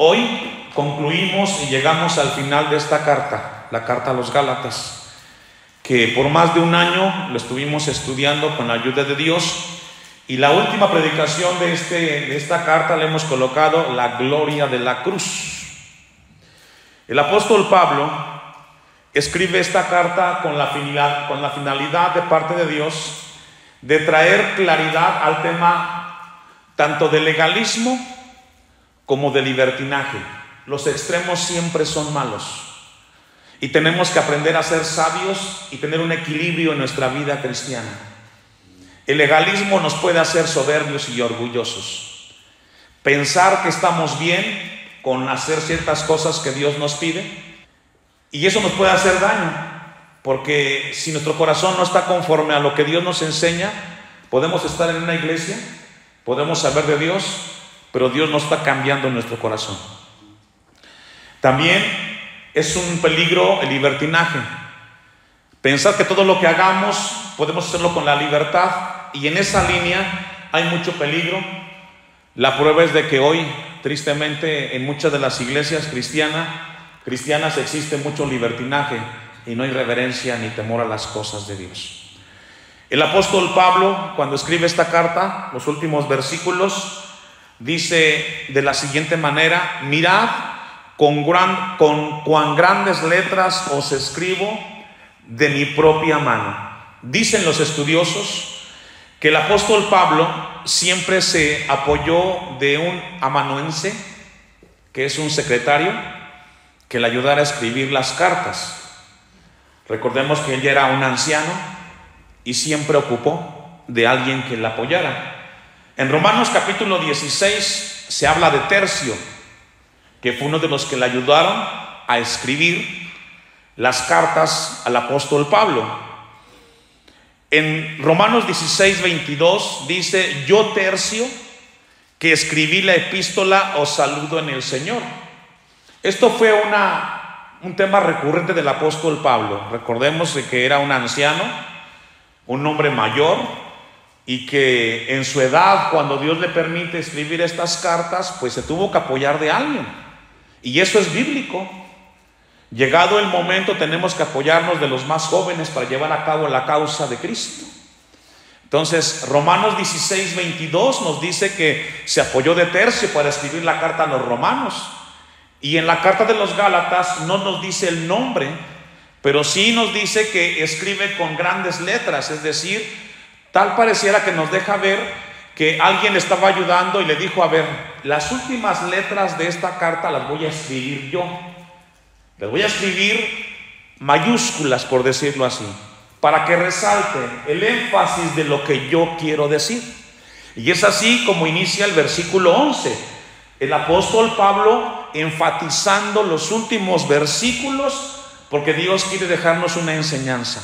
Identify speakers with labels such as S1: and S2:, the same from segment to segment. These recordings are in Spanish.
S1: Hoy concluimos y llegamos al final de esta carta, la carta a los Gálatas, que por más de un año lo estuvimos estudiando con la ayuda de Dios, y la última predicación de esta carta le hemos colocado la gloria de la cruz. El apóstol Pablo escribe esta carta con la finalidad de parte de Dios de traer claridad al tema tanto de legalismo como de libertinaje. Los extremos siempre son malos y tenemos que aprender a ser sabios y tener un equilibrio en nuestra vida cristiana. El legalismo nos puede hacer soberbios y orgullosos. Pensar que estamos bien con hacer ciertas cosas que Dios nos pide, y eso nos puede hacer daño, porque si nuestro corazón no está conforme a lo que Dios nos enseña, podemos estar en una iglesia, podemos saber de Dios, pero Dios no está cambiando nuestro corazón. También es un peligro el libertinaje. Pensar que todo lo que hagamos podemos hacerlo con la libertad, y en esa línea hay mucho peligro. La prueba es de que hoy, tristemente, en muchas de las iglesias cristianas existe mucho libertinaje y no hay reverencia ni temor a las cosas de Dios. El apóstol Pablo, cuando escribe esta carta, los últimos versículos, dice de la siguiente manera: mirad con cuán grandes letras os escribo de mi propia mano. Dicen los estudiosos que el apóstol Pablo siempre se apoyó de un amanuense, que es un secretario, que le ayudara a escribir las cartas. Recordemos que él ya era un anciano y siempre ocupó de alguien que le apoyara. En Romanos capítulo 16 se habla de Tercio, que fue uno de los que le ayudaron a escribir las cartas al apóstol Pablo. En Romanos 16:22 dice: yo, Tercio, que escribí la epístola, os saludo en el Señor. Esto fue un tema recurrente del apóstol Pablo. Recordemos que era un anciano, un hombre mayor, y que en su edad, cuando Dios le permite escribir estas cartas, pues se tuvo que apoyar de alguien. Y eso es bíblico. Llegado el momento, tenemos que apoyarnos de los más jóvenes para llevar a cabo la causa de Cristo. Entonces, Romanos 16:22 nos dice que se apoyó de Tercio para escribir la carta a los romanos. Y en la carta de los Gálatas no nos dice el nombre, pero sí nos dice que escribe con grandes letras. Es decir, tal pareciera que nos deja ver que alguien le estaba ayudando y le dijo: a ver, las últimas letras de esta carta las voy a escribir yo. Les voy a escribir mayúsculas, por decirlo así, para que resalte el énfasis de lo que yo quiero decir. Y es así como inicia el versículo 11. El apóstol Pablo enfatizando los últimos versículos, porque Dios quiere dejarnos una enseñanza.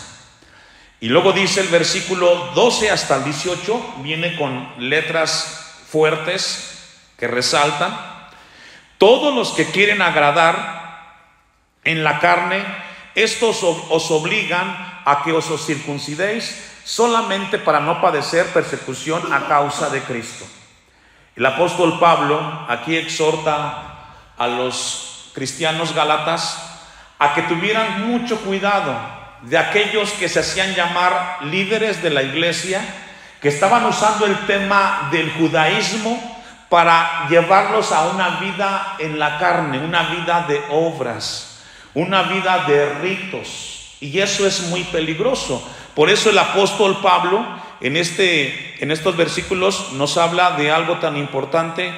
S1: Y luego dice el versículo 12 hasta el 18, viene con letras fuertes que resaltan: todos los que quieren agradar en la carne, estos os obligan a que os circuncidéis solamente para no padecer persecución a causa de Cristo. El apóstol Pablo aquí exhorta a los cristianos gálatas a que tuvieran mucho cuidado de aquellos que se hacían llamar líderes de la iglesia, que estaban usando el tema del judaísmo para llevarlos a una vida en la carne, una vida de obras, una vida de ritos, y eso es muy peligroso. Por eso el apóstol Pablo en estos versículos nos habla de algo tan importante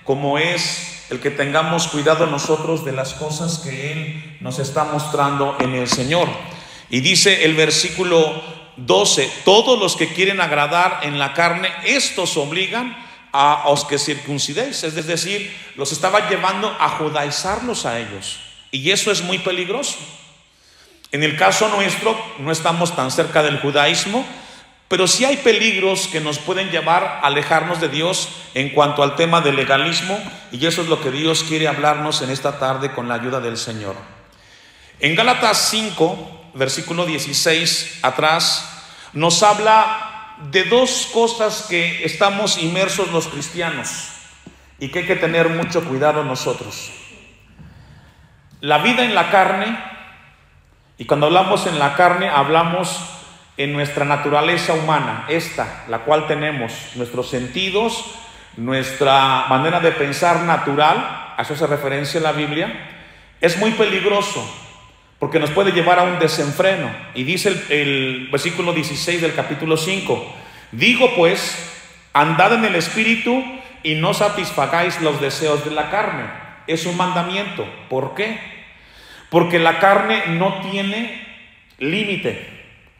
S1: como es el que tengamos cuidado nosotros de las cosas que Él nos está mostrando en el Señor. Y dice el versículo 12: todos los que quieren agradar en la carne, estos obligan a os que circuncidéis. Es decir, los estaba llevando a judaizarlos a ellos. Y eso es muy peligroso. En el caso nuestro, no estamos tan cerca del judaísmo, pero sí hay peligros que nos pueden llevar a alejarnos de Dios en cuanto al tema del legalismo, y eso es lo que Dios quiere hablarnos en esta tarde con la ayuda del Señor. En Gálatas 5, versículo 16 atrás, nos habla de dos cosas que estamos inmersos los cristianos. y que hay que tener mucho cuidado nosotros. La vida en la carne, y cuando hablamos en la carne, hablamos en nuestra naturaleza humana, esta, la cual tenemos, nuestros sentidos, nuestra manera de pensar natural, a eso hace referencia la Biblia, es muy peligroso, porque nos puede llevar a un desenfreno. Y dice el versículo 16 del capítulo 5, digo pues, andad en el Espíritu y no satisfagáis los deseos de la carne. Es un mandamiento. ¿Por qué? Porque la carne no tiene límite.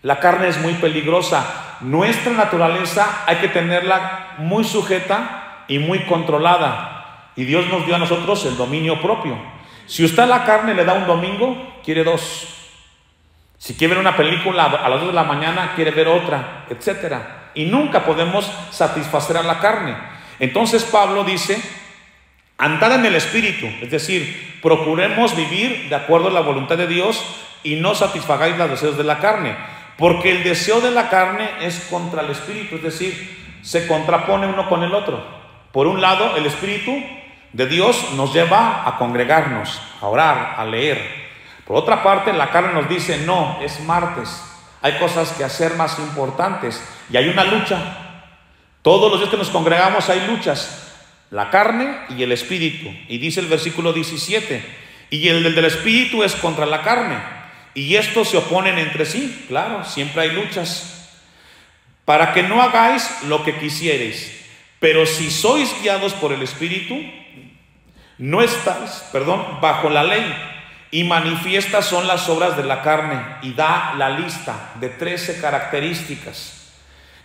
S1: La carne es muy peligrosa. Nuestra naturaleza hay que tenerla muy sujeta y muy controlada. Y Dios nos dio a nosotros el dominio propio. Si usted a la carne le da un domingo, quiere dos. Si quiere ver una película a las 2 de la mañana, quiere ver otra, etcétera. Y nunca podemos satisfacer a la carne. Entonces Pablo dice, andad en el Espíritu, es decir, procuremos vivir de acuerdo a la voluntad de Dios y no satisfagáis los deseos de la carne, porque el deseo de la carne es contra el Espíritu, es decir, se contrapone uno con el otro. Por un lado, el Espíritu de Dios nos lleva a congregarnos, a orar, a leer. Por otra parte, la carne nos dice, no, es martes, hay cosas que hacer más importantes y hay una lucha. Todos los días que nos congregamos hay luchas, la carne y el Espíritu. Y dice el versículo 17, y el del Espíritu es contra la carne, y estos se oponen entre sí. Claro, siempre hay luchas. Para que no hagáis lo que quisierais, pero si sois guiados por el Espíritu, no estáis, bajo la ley. Y manifiestas son las obras de la carne, y da la lista de 13 características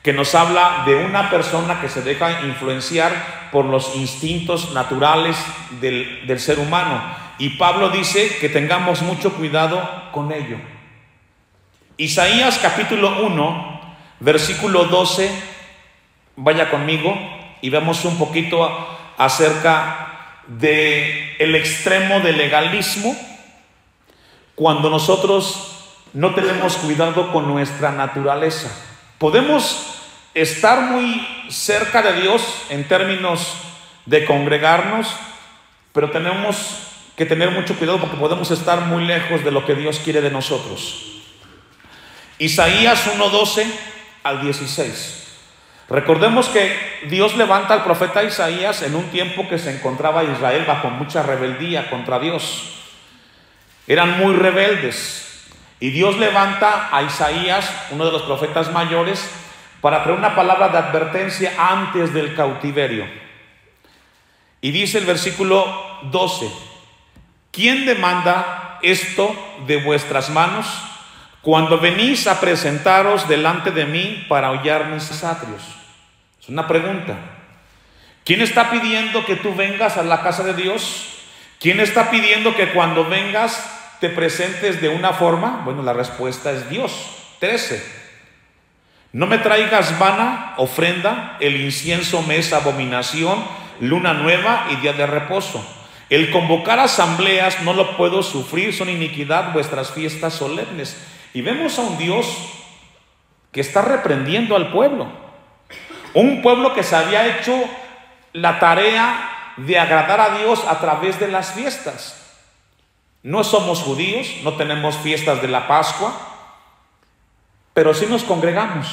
S1: que nos habla de una persona que se deja influenciar por los instintos naturales del ser humano. Y Pablo dice que tengamos mucho cuidado con ello. Isaías capítulo 1, versículo 12, vaya conmigo y vemos un poquito acerca del extremo del legalismo, cuando nosotros no tenemos cuidado con nuestra naturaleza. Podemos estar muy cerca de Dios en términos de congregarnos, pero tenemos que tener mucho cuidado porque podemos estar muy lejos de lo que Dios quiere de nosotros. Isaías 1:12 al 16. Recordemos que Dios levanta al profeta Isaías en un tiempo que se encontraba Israel bajo mucha rebeldía contra Dios. Eran muy rebeldes. Y Dios levanta a Isaías, uno de los profetas mayores, para traer una palabra de advertencia antes del cautiverio. Y dice el versículo 12, ¿quién demanda esto de vuestras manos cuando venís a presentaros delante de mí para hollar mis atrios? Es una pregunta. ¿Quién está pidiendo que tú vengas a la casa de Dios? ¿Quién está pidiendo que cuando vengas te presentes de una forma? Bueno, la respuesta es Dios. 13. No me traigas vana ofrenda, el incienso me es abominación, luna nueva y día de reposo. El convocar asambleas no lo puedo sufrir, son iniquidad vuestras fiestas solemnes. Y vemos a un Dios que está reprendiendo al pueblo. Un pueblo que se había hecho la tarea de agradar a Dios a través de las fiestas. No somos judíos, no tenemos fiestas de la Pascua, pero sí nos congregamos.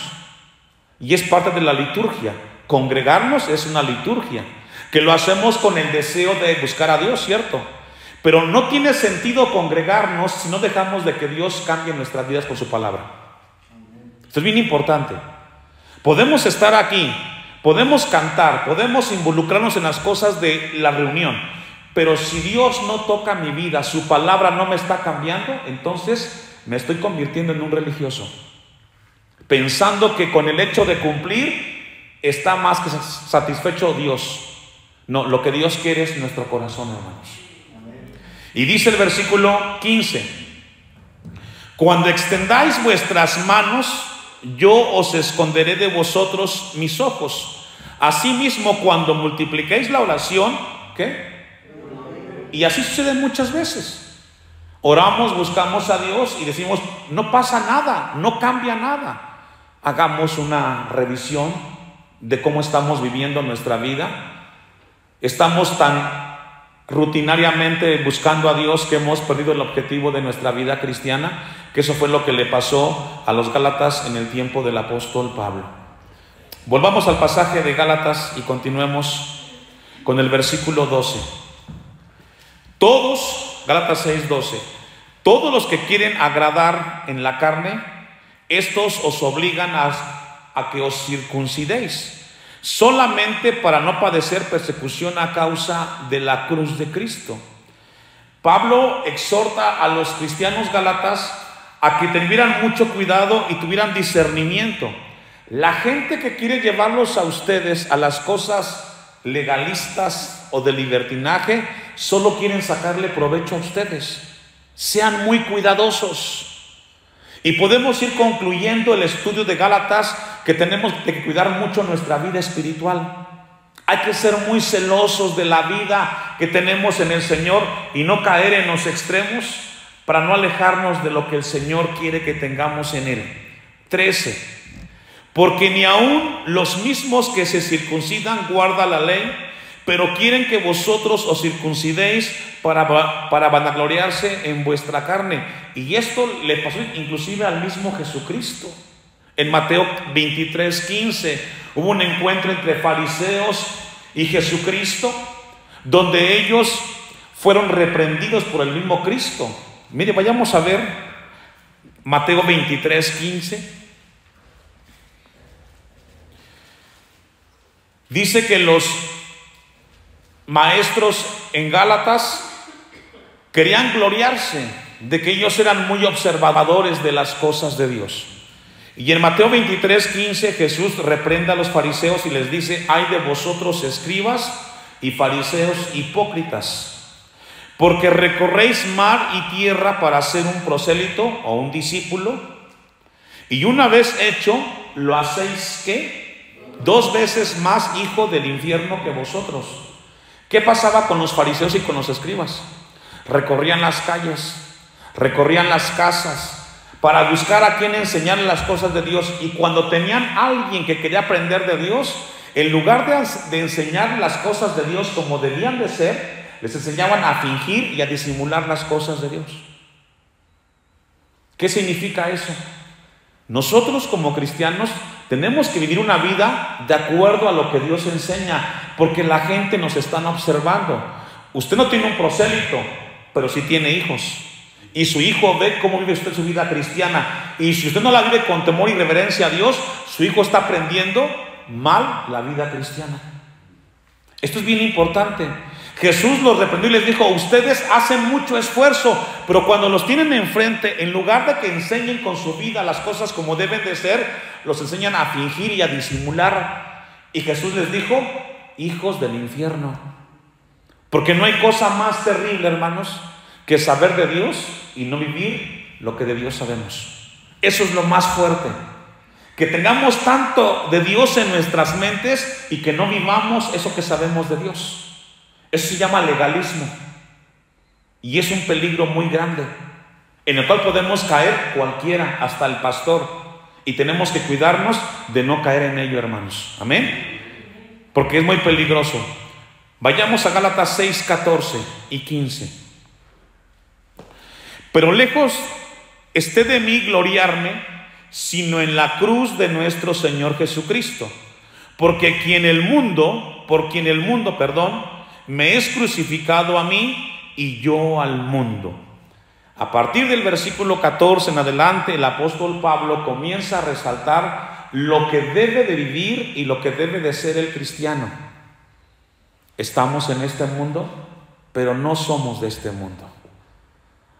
S1: Y es parte de la liturgia. Congregarnos es una liturgia, que lo hacemos con el deseo de buscar a Dios, ¿cierto? Pero no tiene sentido congregarnos si no dejamos de que Dios cambie nuestras vidas con su palabra. Esto es bien importante. Podemos estar aquí, podemos cantar, podemos involucrarnos en las cosas de la reunión, pero si Dios no toca mi vida, su palabra no me está cambiando, entonces me estoy convirtiendo en un religioso, pensando que con el hecho de cumplir está más que satisfecho Dios. No, lo que Dios quiere es nuestro corazón, hermanos. Y dice el versículo 15: cuando extendáis vuestras manos, yo os esconderé de vosotros mis ojos. Asimismo, cuando multipliquéis la oración, ¿qué? Y así sucede muchas veces. Oramos, buscamos a Dios y decimos, no pasa nada, no cambia nada. Hagamos una revisión de cómo estamos viviendo nuestra vida. Estamos tan rutinariamente buscando a Dios que hemos perdido el objetivo de nuestra vida cristiana, que eso fue lo que le pasó a los Gálatas en el tiempo del apóstol Pablo. Volvamos al pasaje de Gálatas y continuemos con el versículo 12. Todos, Gálatas 6:12, todos los que quieren agradar en la carne, estos os obligan a que os circuncidéis, solamente para no padecer persecución a causa de la cruz de Cristo. Pablo exhorta a los cristianos gálatas a que tuvieran mucho cuidado y tuvieran discernimiento. La gente que quiere llevarlos a ustedes a las cosas legalistas o de libertinaje, solo quieren sacarle provecho a ustedes. Sean muy cuidadosos. Y podemos ir concluyendo el estudio de Gálatas que tenemos que cuidar mucho nuestra vida espiritual. Hay que ser muy celosos de la vida que tenemos en el Señor y no caer en los extremos para no alejarnos de lo que el Señor quiere que tengamos en Él. 13. Porque ni aun los mismos que se circuncidan guardan la ley, pero quieren que vosotros os circuncidéis para vanagloriarse en vuestra carne. Y esto le pasó inclusive al mismo Jesucristo. En Mateo 23:15 hubo un encuentro entre fariseos y Jesucristo, donde ellos fueron reprendidos por el mismo Cristo. Mire, vayamos a ver Mateo 23:15. Dice que los maestros en Gálatas querían gloriarse de que ellos eran muy observadores de las cosas de Dios. Y en Mateo 23:15 Jesús reprende a los fariseos y les dice: ay de vosotros, escribas y fariseos hipócritas, porque recorréis mar y tierra para ser un prosélito o un discípulo, y una vez hecho lo hacéis ¿qué? 2 veces más hijo del infierno que vosotros. ¿Qué pasaba con los fariseos y con los escribas? Recorrían las calles, recorrían las casas para buscar a quien enseñarle las cosas de Dios, y cuando tenían a alguien que quería aprender de Dios, en lugar de enseñar las cosas de Dios como debían de ser, les enseñaban a fingir y a disimular las cosas de Dios. ¿Qué significa eso? Nosotros como cristianos tenemos que vivir una vida de acuerdo a lo que Dios enseña, porque la gente nos está observando. Usted no tiene un prosélito, pero sí tiene hijos, y su hijo ve cómo vive usted su vida cristiana, y si usted no la vive con temor y reverencia a Dios, su hijo está aprendiendo mal la vida cristiana. Esto es bien importante. Jesús los reprendió y les dijo: ustedes hacen mucho esfuerzo, pero cuando los tienen enfrente, en lugar de que enseñen con su vida las cosas como deben de ser, los enseñan a fingir y a disimular. Y Jesús les dijo: hijos del infierno. Porque no hay cosa más terrible, hermanos, que saber de Dios y no vivir lo que de Dios sabemos. Eso es lo más fuerte. Que tengamos tanto de Dios en nuestras mentes y que no vivamos eso que sabemos de Dios. Eso se llama legalismo, y es un peligro muy grande en el cual podemos caer cualquiera, hasta el pastor, y tenemos que cuidarnos de no caer en ello, hermanos. Amén. Porque es muy peligroso. Vayamos a Gálatas 6:14 y 15. Pero lejos esté de mí gloriarme, sino en la cruz de nuestro Señor Jesucristo, por quien el mundo, me es crucificado a mí y yo al mundo. A partir del versículo 14 en adelante, el apóstol Pablo comienza a resaltar lo que debe de vivir y lo que debe de ser el cristiano. Estamos en este mundo, pero no somos de este mundo.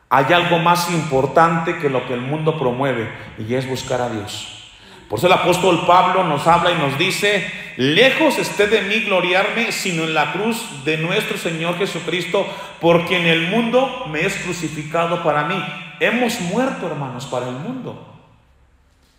S1: Hay algo más importante que lo que el mundo promueve, y es buscar a Dios. Por eso el apóstol Pablo nos habla y nos dice: lejos esté de mí gloriarme, sino en la cruz de nuestro Señor Jesucristo, por quien el mundo me es crucificado para mí. Hemos muerto, hermanos, para el mundo.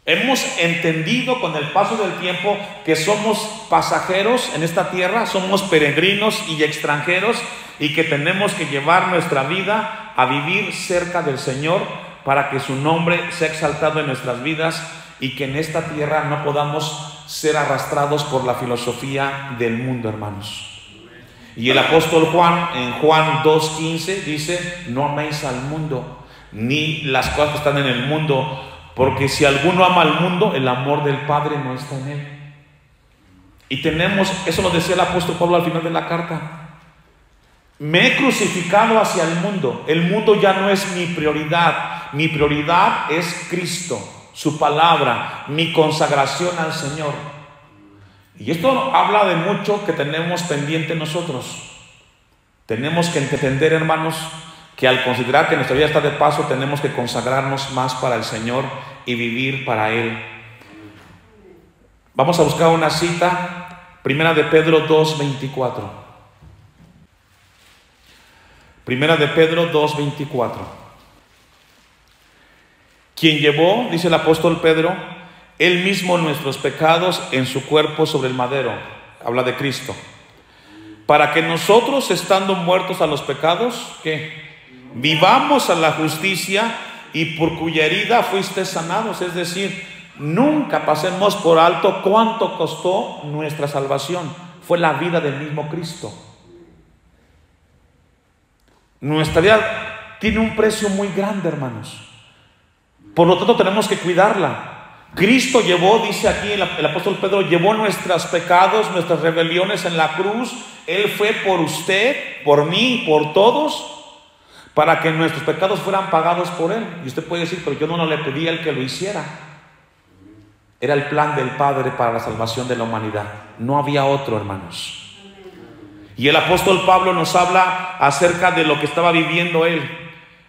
S1: Hemos entendido con el paso del tiempo que somos pasajeros en esta tierra, somos peregrinos y extranjeros, y que tenemos que llevar nuestra vida a vivir cerca del Señor para que su nombre sea exaltado en nuestras vidas, y que en esta tierra no podamos ser arrastrados por la filosofía del mundo, hermanos. Y el apóstol Juan, en Juan 2:15, dice: no améis al mundo, ni las cosas que están en el mundo, porque si alguno ama al mundo, el amor del Padre no está en él. Y tenemos, eso lo decía el apóstol Pablo al final de la carta: me he crucificado hacia el mundo ya no es mi prioridad es Cristo, su palabra, mi consagración al Señor. Y esto habla de mucho que tenemos pendiente nosotros. Tenemos que entender, hermanos, que al considerar que nuestra vida está de paso, tenemos que consagrarnos más para el Señor y vivir para Él. Vamos a buscar una cita, Primera de Pedro 2:24. Primera de Pedro 2:24. Quien llevó, dice el apóstol Pedro, él mismo nuestros pecados en su cuerpo sobre el madero. Habla de Cristo. Para que nosotros, estando muertos a los pecados, ¿qué? Vivamos a la justicia, y por cuya herida fuiste sanados. Es decir, nunca pasemos por alto cuánto costó nuestra salvación. Fue la vida del mismo Cristo. Nuestra vida tiene un precio muy grande, hermanos. Por lo tanto, tenemos que cuidarla. Cristo llevó, dice aquí el apóstol Pedro, llevó nuestros pecados, nuestras rebeliones en la cruz. Él fue por usted, por mí, por todos, para que nuestros pecados fueran pagados por Él. Y usted puede decir: pero yo no le pedí a Él que lo hiciera. Era el plan del Padre para la salvación de la humanidad. No había otro, hermanos. Y el apóstol Pablo nos habla acerca de lo que estaba viviendo él.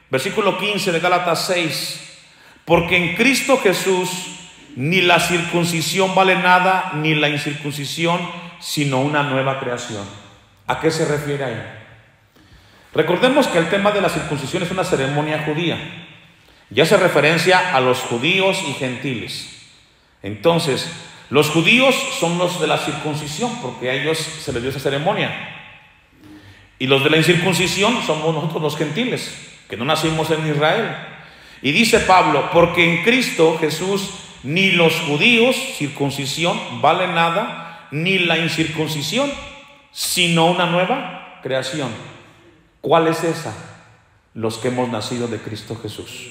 S1: Versículo 15 de Gálatas 6. Porque en Cristo Jesús ni la circuncisión vale nada, ni la incircuncisión, sino una nueva creación. ¿A qué se refiere ahí? Recordemos que el tema de la circuncisión es una ceremonia judía. Ya hace referencia a los judíos y gentiles. Entonces, los judíos son los de la circuncisión, porque a ellos se les dio esa ceremonia. Y los de la incircuncisión somos nosotros los gentiles, que no nacimos en Israel. Y dice Pablo: porque en Cristo Jesús ni los judíos, circuncisión, vale nada, ni la incircuncisión, sino una nueva creación. ¿Cuál es esa? Los que hemos nacido de Cristo Jesús.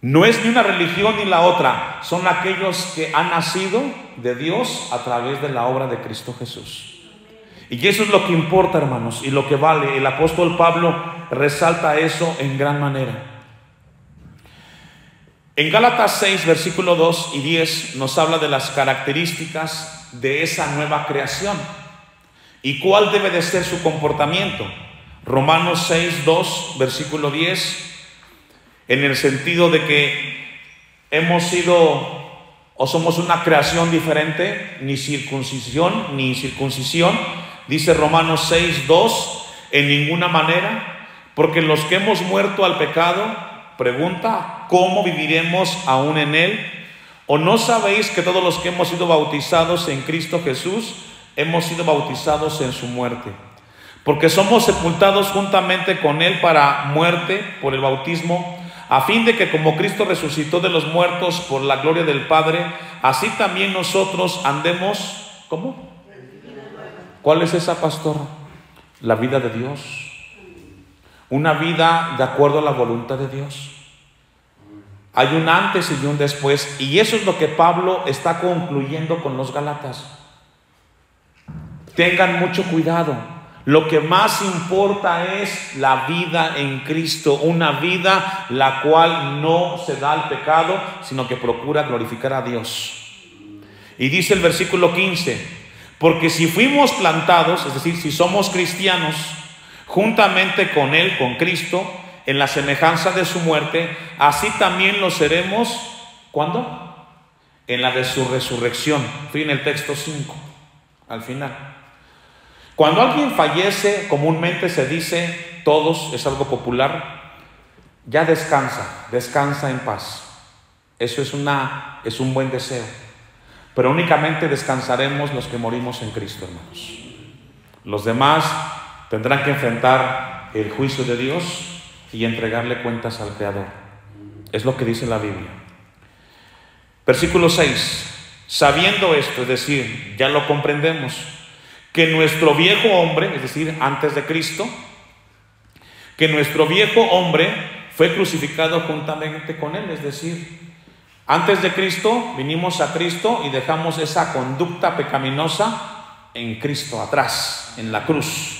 S1: No es ni una religión ni la otra, son aquellos que han nacido de Dios a través de la obra de Cristo Jesús. Y eso es lo que importa, hermanos, y lo que vale. El apóstol Pablo resalta eso en gran manera. En Gálatas 6, versículo 2 y 10 nos habla de las características de esa nueva creación y cuál debe de ser su comportamiento. Romanos 6, 2, versículo 10, en el sentido de que hemos sido o somos una creación diferente, ni circuncisión ni incircuncisión. Dice Romanos 6, 2, en ninguna manera, porque los que hemos muerto al pecado, pregunta, ¿cómo viviremos aún en él? ¿O no sabéis que todos los que hemos sido bautizados en Cristo Jesús, hemos sido bautizados en su muerte? Porque somos sepultados juntamente con él para muerte por el bautismo, a fin de que como Cristo resucitó de los muertos por la gloria del Padre, así también nosotros andemos, ¿cómo? ¿Cuál es esa, pastor? La vida de Dios. Una vida de acuerdo a la voluntad de Dios. Hay un antes y un después, y eso es lo que Pablo está concluyendo con los Gálatas. Tengan mucho cuidado. Lo que más importa es la vida en Cristo, una vida la cual no se da al pecado, sino que procura glorificar a Dios. Y dice el versículo 15, porque si fuimos plantados, es decir, si somos cristianos, juntamente con Él, con Cristo, en la semejanza de su muerte, así también lo seremos, ¿cuándo? En la de su resurrección. Estoy en el texto 5, al final. Cuando alguien fallece, comúnmente se dice, todos, es algo popular, ya descansa en paz. Eso es un buen deseo. Pero únicamente descansaremos los que morimos en Cristo, hermanos. Los demás tendrán que enfrentar el juicio de Dios y entregarle cuentas al Creador. Es lo que dice la Biblia. Versículo 6. Sabiendo esto, es decir, ya lo comprendemos, que nuestro viejo hombre, es decir, antes de Cristo, que nuestro viejo hombre fue crucificado juntamente con Él, es decir, antes de Cristo vinimos a Cristo y dejamos esa conducta pecaminosa en Cristo, atrás, en la cruz,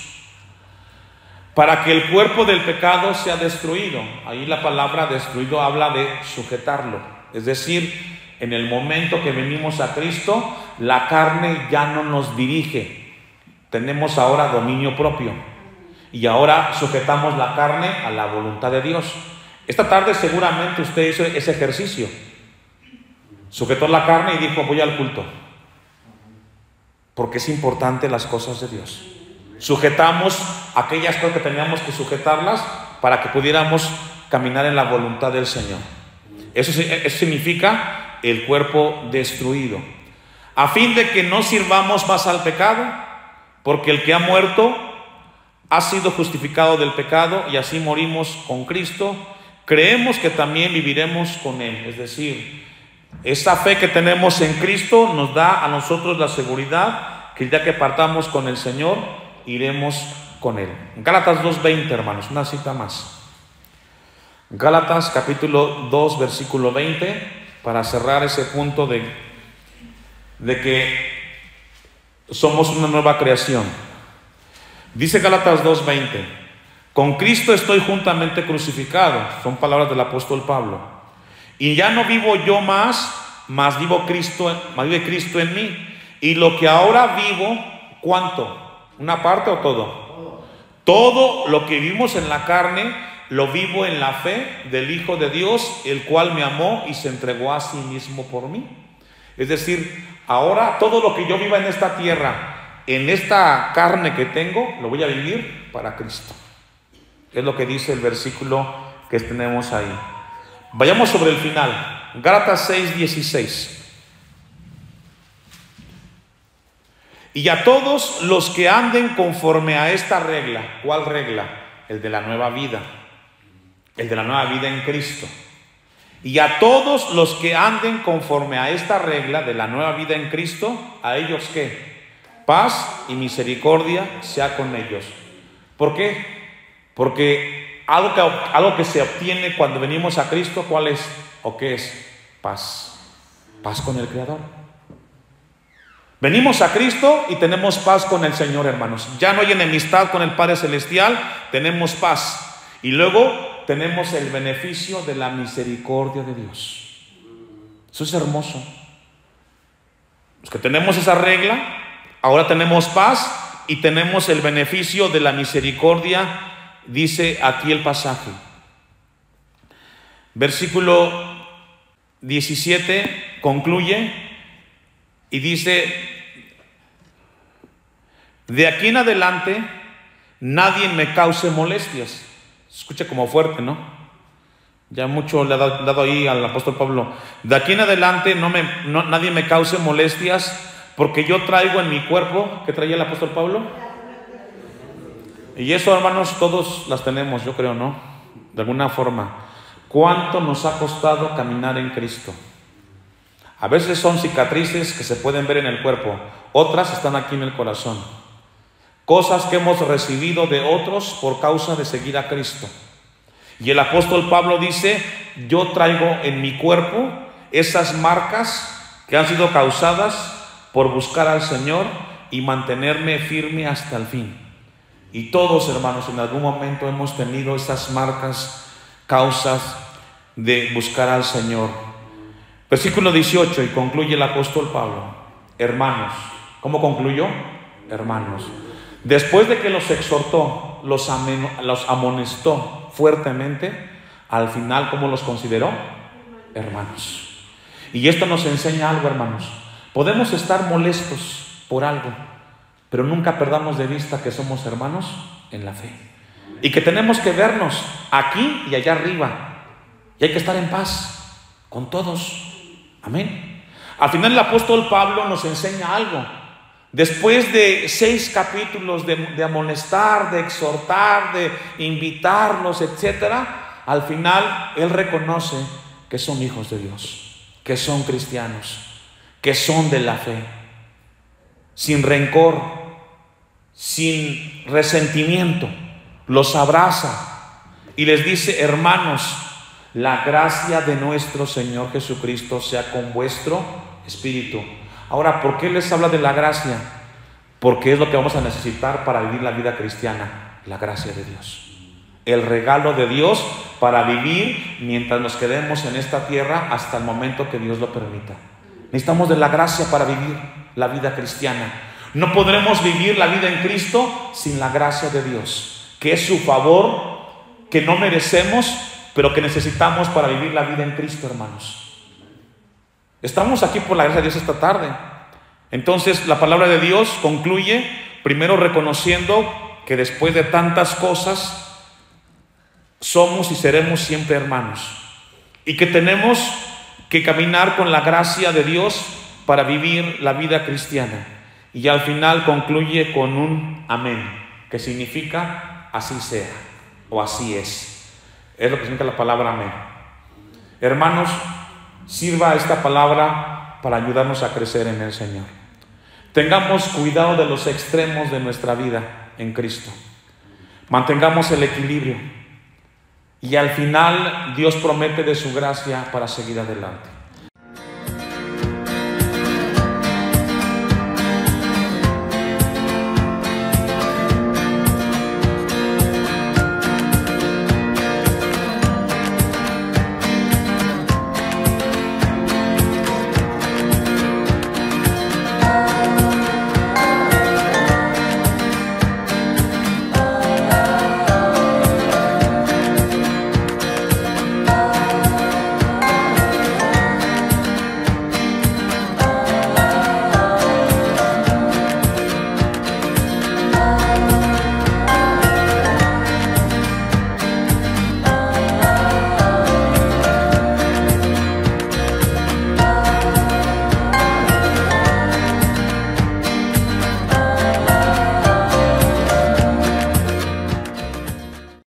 S1: para que el cuerpo del pecado sea destruido. Ahí la palabra destruido habla de sujetarlo, es decir, en el momento que venimos a Cristo, la carne ya no nos dirige, tenemos ahora dominio propio y ahora sujetamos la carne a la voluntad de Dios. Esta tarde seguramente usted hizo ese ejercicio, sujetó la carne y dijo: voy al culto, porque es importante las cosas de Dios. Sujetamos aquellas cosas que teníamos que sujetarlas para que pudiéramos caminar en la voluntad del Señor. Eso significa el cuerpo destruido, a fin de que no sirvamos más al pecado, porque el que ha muerto ha sido justificado del pecado, y así morimos con Cristo, creemos que también viviremos con Él. Es decir, esa fe que tenemos en Cristo nos da a nosotros la seguridad que el día que partamos con el Señor, iremos con Él. Gálatas 2:20, hermanos, una cita más. Gálatas capítulo 2, versículo 20, para cerrar ese punto de que somos una nueva creación. Dice Gálatas 2:20: con Cristo estoy juntamente crucificado. Son palabras del apóstol Pablo. Y ya no vivo yo más vive Cristo en mí. Y lo que ahora vivo, ¿cuánto? ¿Una parte o todo? Todo lo que vivimos en la carne, lo vivo en la fe del Hijo de Dios, el cual me amó y se entregó a sí mismo por mí. Es decir, ahora todo lo que yo viva en esta tierra, en esta carne que tengo, lo voy a vivir para Cristo. Es lo que dice el versículo que tenemos ahí. Vayamos sobre el final. Gálatas 6:16. Y a todos los que anden conforme a esta regla. ¿Cuál regla? El de la nueva vida. El de la nueva vida en Cristo. Y a todos los que anden conforme a esta regla de la nueva vida en Cristo, ¿a ellos qué? Paz y misericordia sea con ellos. ¿Por qué? Porque algo que se obtiene cuando venimos a Cristo, ¿cuál es? ¿O qué es? Paz. Paz con el Creador. Venimos a Cristo y tenemos paz con el Señor, hermanos. Ya no hay enemistad con el Padre Celestial, tenemos paz. Y luego tenemos el beneficio de la misericordia de Dios. Eso es hermoso. Los que tenemos esa regla, ahora tenemos paz y tenemos el beneficio de la misericordia. Dice aquí el pasaje, versículo 17 concluye y dice: de aquí en adelante nadie me cause molestias. Escucha como fuerte, ¿no? Ya mucho le ha dado ahí al apóstol Pablo. De aquí en adelante nadie me cause molestias, porque yo traigo en mi cuerpo, ¿qué traía el apóstol Pablo? Y eso, hermanos, todos las tenemos, yo creo, ¿no? De alguna forma. ¿Cuánto nos ha costado caminar en Cristo? A veces son cicatrices que se pueden ver en el cuerpo, otras están aquí en el corazón. Cosas que hemos recibido de otros por causa de seguir a Cristo. Y el apóstol Pablo dice: yo traigo en mi cuerpo esas marcas que han sido causadas por buscar al Señor y mantenerme firme hasta el fin. Y todos, hermanos, en algún momento hemos tenido esas marcas, causas de buscar al Señor. Versículo 18, y concluye el apóstol Pablo: hermanos. ¿Cómo concluyó? Hermanos. Después de que los exhortó, los amonestó fuertemente, al final, ¿cómo los consideró? Hermanos. Y esto nos enseña algo, hermanos. Podemos estar molestos por algo, pero nunca perdamos de vista que somos hermanos en la fe y que tenemos que vernos aquí y allá arriba, y hay que estar en paz con todos. Amén. Al final el apóstol Pablo nos enseña algo. Después de 6 capítulos de amonestar, de exhortar, de invitarlos, etcétera, al final él reconoce que son hijos de Dios, que son cristianos, que son de la fe, sin rencor, sin resentimiento, los abraza y les dice: hermanos, la gracia de nuestro Señor Jesucristo sea con vuestro espíritu. Ahora, ¿por qué les habla de la gracia? Porque es lo que vamos a necesitar para vivir la vida cristiana, la gracia de Dios. El regalo de Dios para vivir mientras nos quedemos en esta tierra hasta el momento que Dios lo permita. Necesitamos de la gracia para vivir la vida cristiana. No podremos vivir la vida en Cristo sin la gracia de Dios, que es su favor, que no merecemos, pero que necesitamos para vivir la vida en Cristo, hermanos. Estamos aquí por la gracia de Dios esta tarde. Entonces la palabra de Dios concluye primero reconociendo que después de tantas cosas somos y seremos siempre hermanos, y que tenemos que caminar con la gracia de Dios para vivir la vida cristiana. Y al final concluye con un amén, que significa así sea o así es. Es lo que significa la palabra amén. Hermanos, sirva esta palabra para ayudarnos a crecer en el Señor. Tengamos cuidado de los extremos de nuestra vida en Cristo. Mantengamos el equilibrio. Y al final Dios promete de su gracia para seguir adelante.